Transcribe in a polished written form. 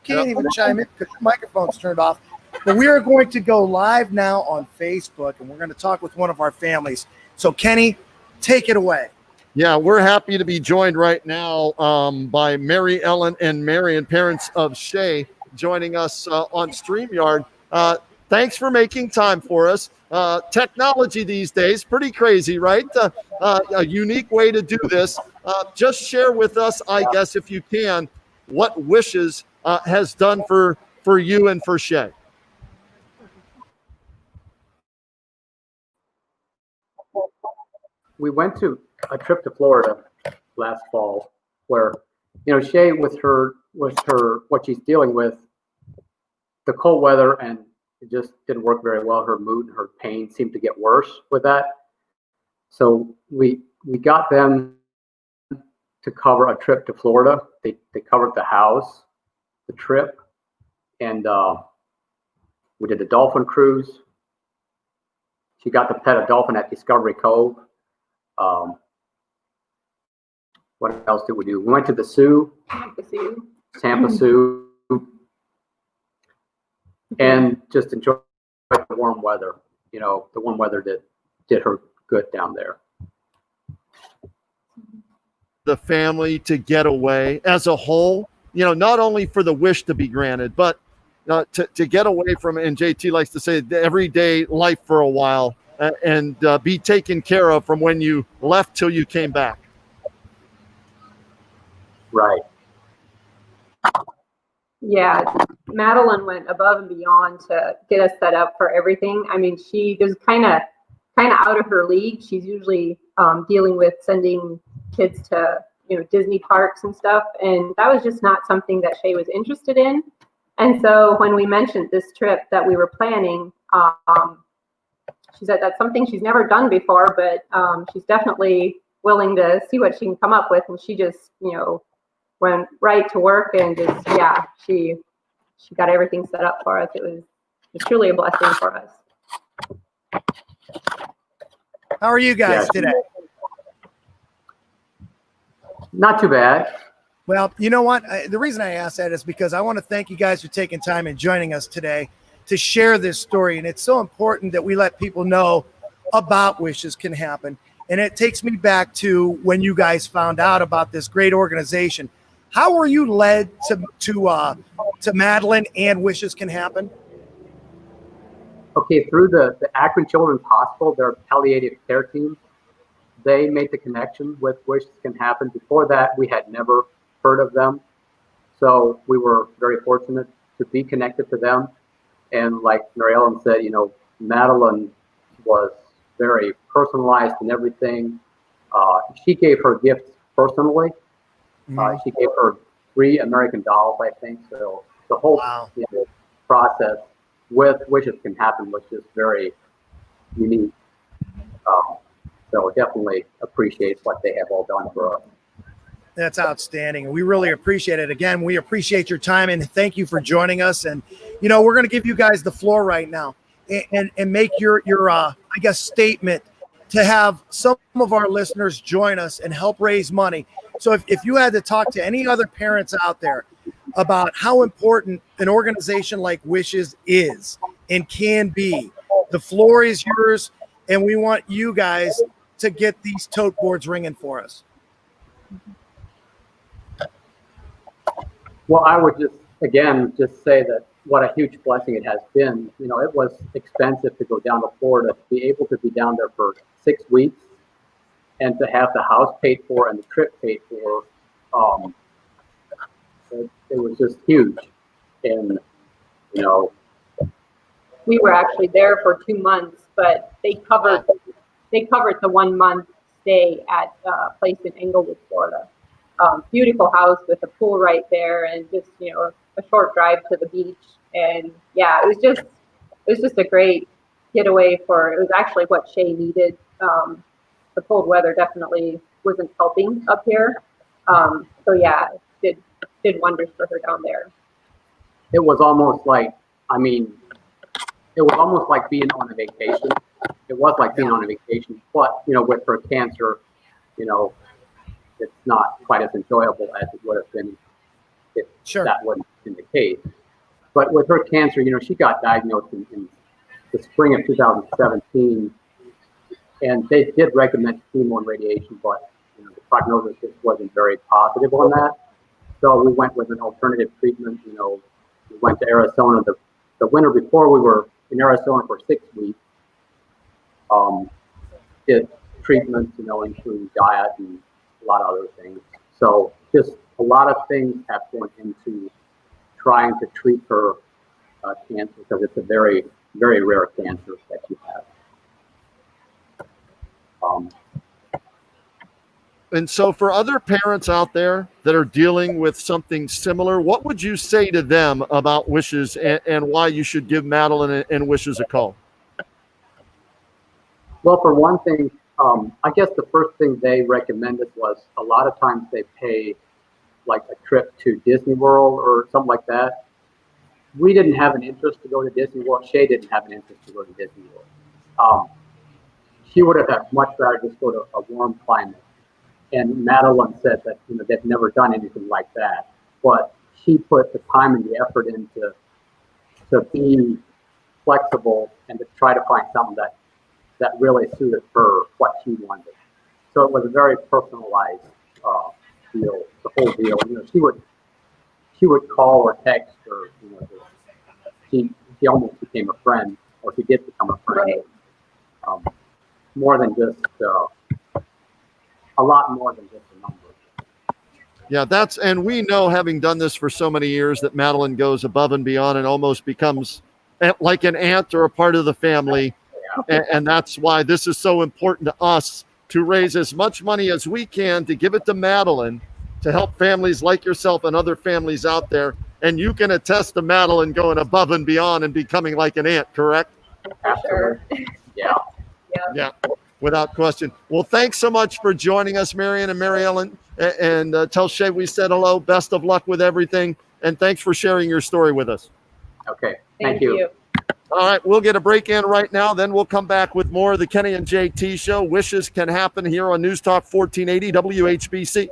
can't even chime in because your microphone's turned off. But we are going to go live now on Facebook, and we're going to talk with one of our families. So, Kenny, take it away. Yeah, we're happy to be joined right now by Mary Ellen and Marion, parents of Shae, joining us on StreamYard. Thanks for making time for us. Technology these days, pretty crazy, right? A unique way to do this. Just share with us, I guess, if you can, what Wishes has done for you and for Shae. We went to a trip to Florida last fall where, Shae with her what she's dealing with, the cold weather, and it just didn't work very well. Her mood and her pain seemed to get worse with that. So we got them to cover a trip to Florida. They covered the house, the trip, and we did a dolphin cruise. She got to pet a dolphin at Discovery Cove. What else did we do? We went to the zoo, Tampa Zoo, and just enjoyed the warm weather. The warm weather did her good down there. The family to get away as a whole, not only for the wish to be granted, but to get away from, and JT likes to say, the everyday life for a while, and be taken care of from when you left till you came back. Right. Yeah, Madeline went above and beyond to get us set up for everything. I mean, she was kind of out of her league. She's usually dealing with sending kids to Disney parks and stuff, and that was just not something that Shae was interested in. And so when we mentioned this trip that we were planning, she said that's something she's never done before, but she's definitely willing to see what she can come up with. And she just went right to work, and just she got everything set up for us. It was truly a blessing for us. How are you guys today? Not too bad. Well, you know what? The reason I asked that is because I want to thank you guys for taking time and joining us today to share this story. And it's so important that we let people know about Wishes Can Happen. And it takes me back to when you guys found out about this great organization. How were you led to Madeline and Wishes Can Happen? Okay, through the Akron Children's Hospital, their palliative care team, they made the connection with Wishes Can Happen. Before that, we had never heard of them. So we were very fortunate to be connected to them. And like Mary Ellen said, Madeline was very personalized in everything. She gave her gifts personally. She gave her 3 American dolls, I think. So the whole process with Wishes Can Happen was just very unique. So definitely appreciate what they have all done for us. That's outstanding. And we really appreciate it. Again, we appreciate your time, and thank you for joining us. And, we're going to give you guys the floor right now and make your I guess, statement to have some of our listeners join us and help raise money. So if you had to talk to any other parents out there about how important an organization like Wishes is and can be, the floor is yours, and we want you guys to get these tote boards ringing for us. Well, I would just say that what a huge blessing it has been. It was expensive to go down to Florida, to be able to be down there for 6 weeks and to have the house paid for and the trip paid for. It was just huge. And, We were actually there for 2 months, but they covered the 1 month stay at a place in Englewood, Florida. Beautiful house with a pool right there, and just a short drive to the beach. And it was just a great getaway it was actually what Shae needed. The cold weather definitely wasn't helping up here. It did wonders for her down there. It was almost like being on a vacation. It was like being on a vacation, but with her cancer, it's not quite as enjoyable as it would have been if that wouldn't in the case. But with her cancer, she got diagnosed in the spring of 2017, and they did recommend chemo and radiation, but the prognosis just wasn't very positive on that. So we went with an alternative treatment. We went to Arizona. The winter before, we were in Arizona for 6 weeks. Did treatments, including diet and a lot of other things. So just a lot of things have gone into trying to treat her cancer, because it's a very, very rare cancer that she has. And so for other parents out there that are dealing with something similar, what would you say to them about Wishes and why you should give Madeline and Wishes a call? Well, for one thing, I guess the first thing they recommended was a lot of times they pay like a trip to Disney World or something like that. We didn't have an interest to go to Disney World. Shae didn't have an interest to go to Disney World. She would have much rather just go to a warm climate. And Madeline said that they've never done anything like that, but she put the time and the effort into to be flexible and to try to find something that really suited her, what she wanted. So it was a very personalized deal, the whole deal. She would call or text, or she almost became a friend, or she did become a friend. Right. More than just a lot more than just a number. Yeah, and we know, having done this for so many years, that Madeline goes above and beyond and almost becomes like an aunt or a part of the family. Yeah. And that's why this is so important to us, to raise as much money as we can to give it to Madeline, to help families like yourself and other families out there. And you can attest to Madeline going above and beyond and becoming like an aunt, correct? Absolutely. Yeah. Yeah, without question. Well, thanks so much for joining us, Marion and Mary Ellen. And tell Shae we said hello. Best of luck with everything. And thanks for sharing your story with us. Okay. Thank you. All right, we'll get a break in right now. Then we'll come back with more of the Kenny and JT Show. Wishes can happen here on News Talk 1480 WHBC.